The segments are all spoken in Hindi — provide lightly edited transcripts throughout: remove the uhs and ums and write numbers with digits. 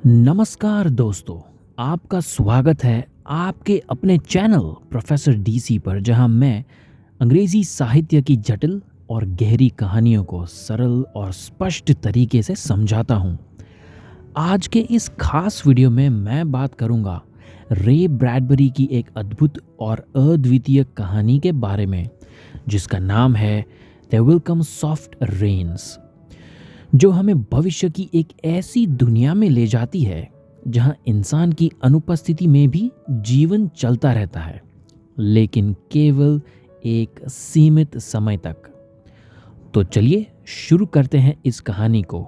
नमस्कार दोस्तों, आपका स्वागत है आपके अपने चैनल प्रोफेसर डीसी पर, जहां मैं अंग्रेजी साहित्य की जटिल और गहरी कहानियों को सरल और स्पष्ट तरीके से समझाता हूं। आज के इस खास वीडियो में मैं बात करूंगा रे ब्रैडबरी की एक अद्भुत और अद्वितीय कहानी के बारे में, जिसका नाम है there will come soft rains, जो हमें भविष्य की एक ऐसी दुनिया में ले जाती है जहां इंसान की अनुपस्थिति में भी जीवन चलता रहता है, लेकिन केवल एक सीमित समय तक। तो चलिए शुरू करते हैं इस कहानी को।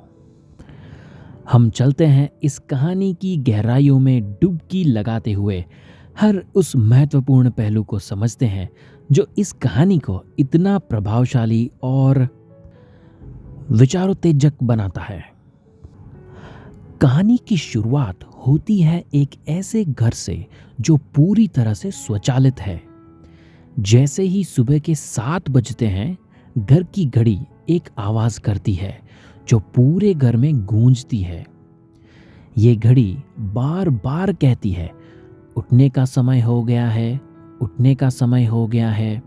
हम चलते हैं इस कहानी की गहराइयों में डुबकी लगाते हुए, हर उस महत्वपूर्ण पहलू को समझते हैं जो इस कहानी को इतना प्रभावशाली और विचारोत्तेजक बनाता है। कहानी की शुरुआत होती है एक ऐसे घर से जो पूरी तरह से स्वचालित है। जैसे ही सुबह के 7 बजते हैं, घर की घड़ी एक आवाज करती है जो पूरे घर में गूंजती है। ये घड़ी बार बार कहती है, उठने का समय हो गया है, उठने का समय हो गया है,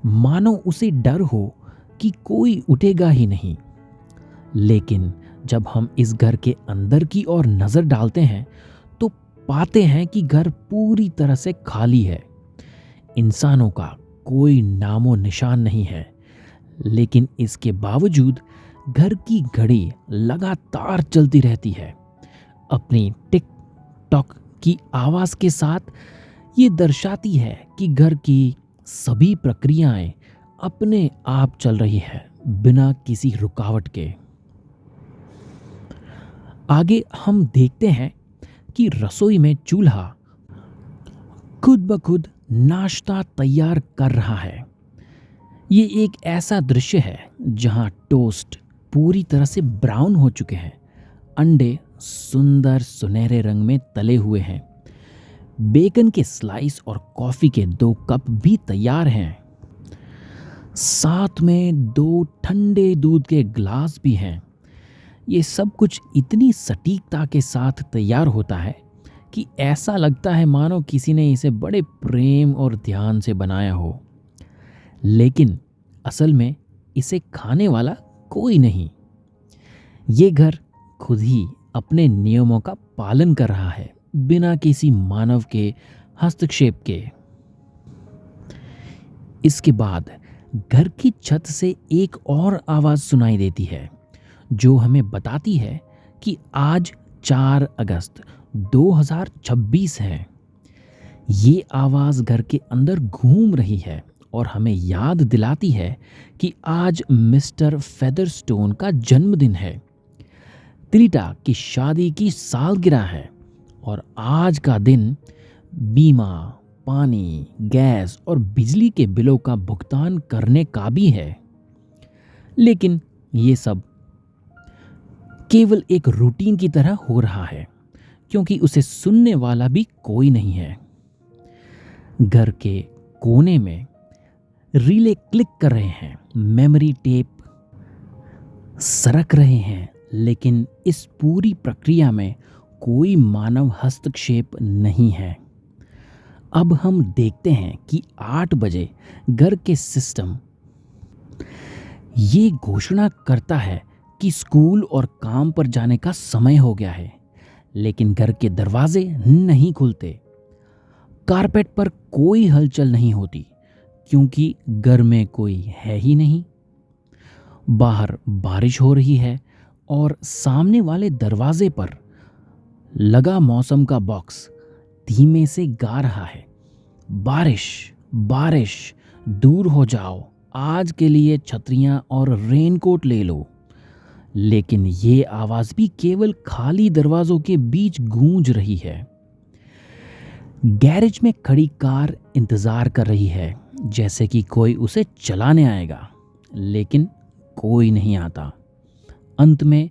मानो उसे डर हो कि कोई उठेगा ही नहीं। लेकिन जब हम इस घर के अंदर की ओर नजर डालते हैं तो पाते हैं कि घर पूरी तरह से खाली है। इंसानों का कोई नामो निशान नहीं है, लेकिन इसके बावजूद घर की घड़ी लगातार चलती रहती है। अपनी टिक टॉक की आवाज के साथ ये दर्शाती है कि घर की सभी प्रक्रियाएं अपने आप चल रही है, बिना किसी रुकावट के। आगे हम देखते हैं कि रसोई में चूल्हा खुद ब खुद नाश्ता तैयार कर रहा है। ये एक ऐसा दृश्य है जहां टोस्ट पूरी तरह से ब्राउन हो चुके हैं, अंडे सुंदर सुनहरे रंग में तले हुए हैं, बेकन के स्लाइस और कॉफी के 2 कप भी तैयार हैं। साथ में 2 ठंडे दूध के ग्लास भी हैं। ये सब कुछ इतनी सटीकता के साथ तैयार होता है कि ऐसा लगता है मानो किसी ने इसे बड़े प्रेम और ध्यान से बनाया हो। लेकिन असल में इसे खाने वाला कोई नहीं। ये घर खुद ही अपने नियमों का पालन कर रहा है, बिना किसी मानव के हस्तक्षेप के। इसके बाद घर की छत से एक और आवाज सुनाई देती है जो हमें बताती है कि आज 4 अगस्त 2026 है। ये आवाज घर के अंदर घूम रही है और हमें याद दिलाती है कि आज मिस्टर फेदरस्टोन का जन्मदिन है। त्रिटा की शादी की सालगिरह है और आज का दिन बीमा, पानी, गैस और बिजली के बिलों का भुगतान करने का भी है। लेकिन ये सब केवल एक रूटीन की तरह हो रहा है, क्योंकि उसे सुनने वाला भी कोई नहीं है। घर के कोने में रिले क्लिक कर रहे हैं, मेमोरी टेप सरक रहे हैं, लेकिन इस पूरी प्रक्रिया में कोई मानव हस्तक्षेप नहीं है। अब हम देखते हैं कि 8 बजे घर के सिस्टम ये घोषणा करता है कि स्कूल और काम पर जाने का समय हो गया है, लेकिन घर के दरवाजे नहीं खुलते। कारपेट पर कोई हलचल नहीं होती, क्योंकि घर में कोई है ही नहीं। बाहर बारिश हो रही है और सामने वाले दरवाजे पर लगा मौसम का बॉक्स धीमे से गा रहा है, बारिश बारिश, दूर हो जाओ, आज के लिए छतरियां और रेनकोट ले लो। लेकिन ये आवाज भी केवल खाली दरवाजों के बीच गूंज रही है। गैरेज में खड़ी कार इंतजार कर रही है, जैसे कि कोई उसे चलाने आएगा, लेकिन कोई नहीं आता। अंत में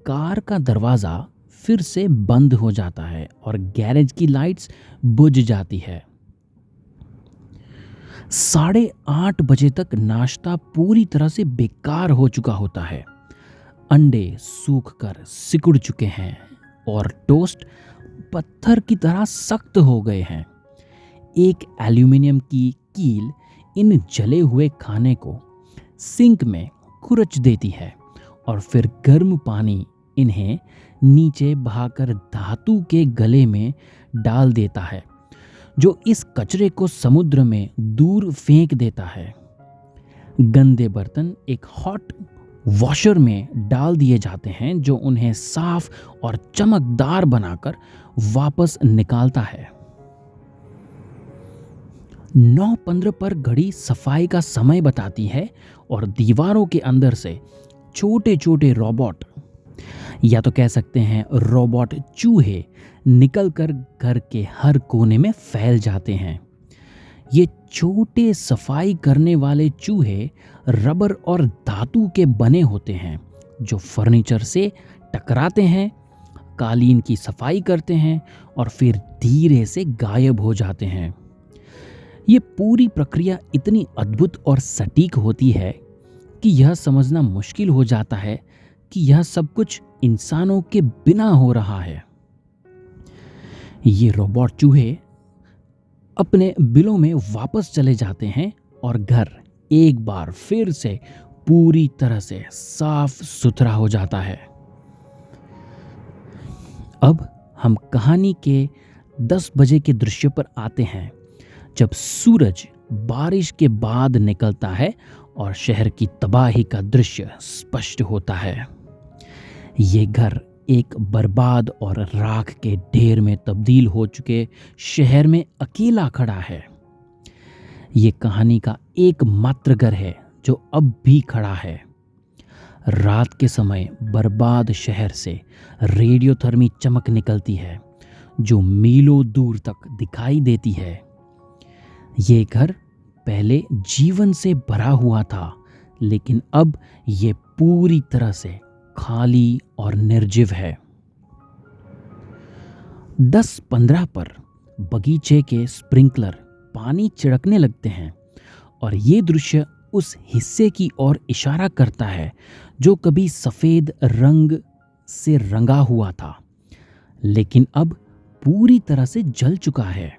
कार का दरवाजा फिर से बंद हो जाता है और गैरेज की लाइट्स बुझ जाती है। 8:30 बजे तक नाश्ता पूरी तरह से बेकार हो चुका होता है। अंडे सूख कर सिकुड़ चुके हैं और टोस्ट पत्थर की तरह सख्त हो गए हैं। एक एल्यूमिनियम की कील इन जले हुए खाने को सिंक में खुरच देती है और फिर गर्म पानी इन्हें नीचे बहाकर धातु के गले में डाल देता है, जो इस कचरे को समुद्र में दूर फेंक देता है। गंदे बर्तन एक हॉट वॉशर में डाल दिए जाते हैं, जो उन्हें साफ और चमकदार बनाकर वापस निकालता है। 9:15 पर घड़ी सफाई का समय बताती है और दीवारों के अंदर से छोटे छोटे रोबोट, या तो कह सकते हैं रोबोट चूहे, निकलकर घर के हर कोने में फैल जाते हैं। ये छोटे सफाई करने वाले चूहे रबर और धातु के बने होते हैं, जो फर्नीचर से टकराते हैं, कालीन की सफाई करते हैं और फिर धीरे से गायब हो जाते हैं। ये पूरी प्रक्रिया इतनी अद्भुत और सटीक होती है कि यह समझना मुश्किल हो जाता है कि यह सब कुछ इंसानों के बिना हो रहा है। ये रोबोट चूहे अपने बिलों में वापस चले जाते हैं और घर एक बार फिर से पूरी तरह से साफ सुथरा हो जाता है। अब हम कहानी के 10 बजे के दृश्य पर आते हैं, जब सूरज बारिश के बाद निकलता है और शहर की तबाही का दृश्य स्पष्ट होता है। ये घर एक बर्बाद और राख के ढेर में तब्दील हो चुके शहर में अकेला खड़ा है। ये कहानी का एकमात्र घर है जो अब भी खड़ा है। रात के समय बर्बाद शहर से रेडियोथर्मी चमक निकलती है, जो मीलों दूर तक दिखाई देती है। ये घर पहले जीवन से भरा हुआ था, लेकिन अब ये पूरी तरह से खाली और निर्जीव है। 10:15 पर बगीचे के स्प्रिंकलर पानी छिड़कने लगते हैं और ये दृश्य उस हिस्से की ओर इशारा करता है जो कभी सफेद रंग से रंगा हुआ था, लेकिन अब पूरी तरह से जल चुका है।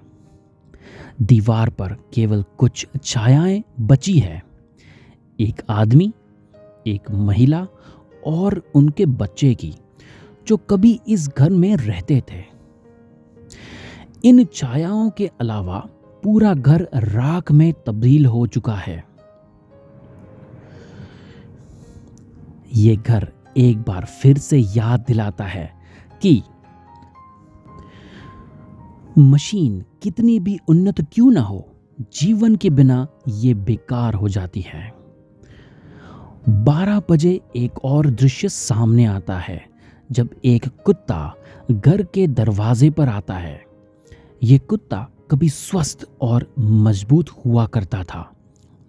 दीवार पर केवल कुछ छायाएं बची है, एक आदमी, एक महिला और उनके बच्चे की, जो कभी इस घर में रहते थे। इन छायाओं के अलावा पूरा घर राख में तब्दील हो चुका है। ये घर एक बार फिर से याद दिलाता है कि मशीन कितनी भी उन्नत क्यों ना हो, जीवन के बिना ये बेकार हो जाती है। 12 बजे एक और दृश्य सामने आता है, जब एक कुत्ता घर के दरवाजे पर आता है। ये कुत्ता कभी स्वस्थ और मजबूत हुआ करता था,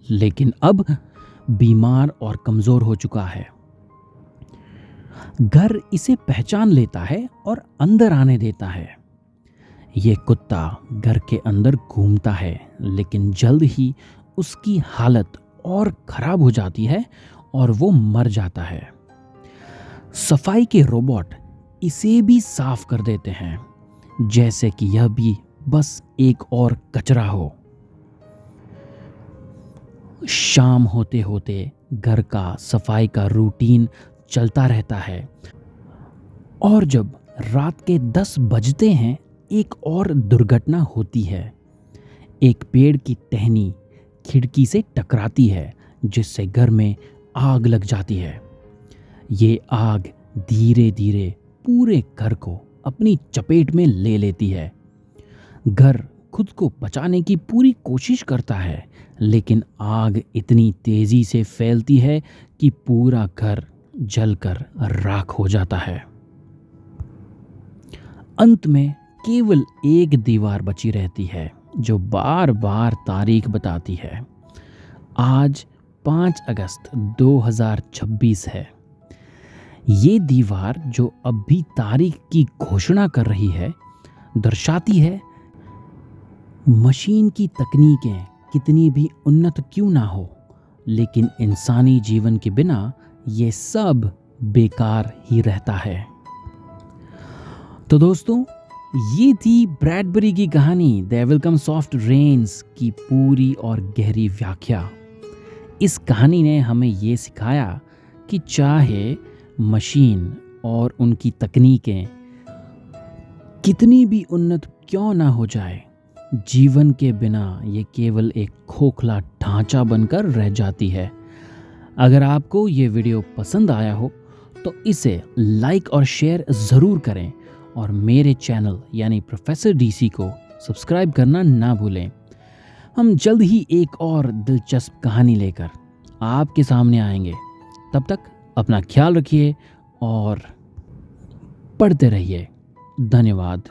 लेकिन अब बीमार और कमजोर हो चुका है। घर इसे पहचान लेता है और अंदर आने देता है। ये कुत्ता घर के अंदर घूमता है, लेकिन जल्द ही उसकी हालत और खराब हो जाती है और वो मर जाता है। सफाई के रोबोट इसे भी साफ कर देते हैं, जैसे कि यह भी बस एक और कचरा हो। शाम होते होते घर का सफाई का रूटीन चलता रहता है और जब रात के 10 बजते हैं, एक और दुर्घटना होती है। एक पेड़ की टहनी खिड़की से टकराती है, जिससे घर में आग लग जाती है। ये आग धीरे धीरे पूरे घर को अपनी चपेट में ले लेती है। घर खुद को बचाने की पूरी कोशिश करता है, लेकिन आग इतनी तेजी से फैलती है कि पूरा घर जलकर राख हो जाता है। अंत में केवल एक दीवार बची रहती है, जो बार बार तारीख बताती है। आज 5 अगस्त 2026 है। ये दीवार जो अब भी तारीख की घोषणा कर रही है, दर्शाती है मशीन की तकनीकें कितनी भी उन्नत क्यों ना हो, लेकिन इंसानी जीवन के बिना ये सब बेकार ही रहता है। तो दोस्तों, ये थी ब्रैडबरी की कहानी the will come soft rains की पूरी और गहरी व्याख्या। इस कहानी ने हमें ये सिखाया कि चाहे मशीन और उनकी तकनीकें कितनी भी उन्नत क्यों ना हो जाए, जीवन के बिना ये केवल एक खोखला ढांचा बनकर रह जाती है। अगर आपको ये वीडियो पसंद आया हो तो इसे लाइक और शेयर ज़रूर करें और मेरे चैनल यानी प्रोफेसर डीसी को सब्सक्राइब करना ना भूलें। हम जल्द ही एक और दिलचस्प कहानी लेकर आपके सामने आएंगे। तब तक अपना ख्याल रखिए और पढ़ते रहिए। धन्यवाद।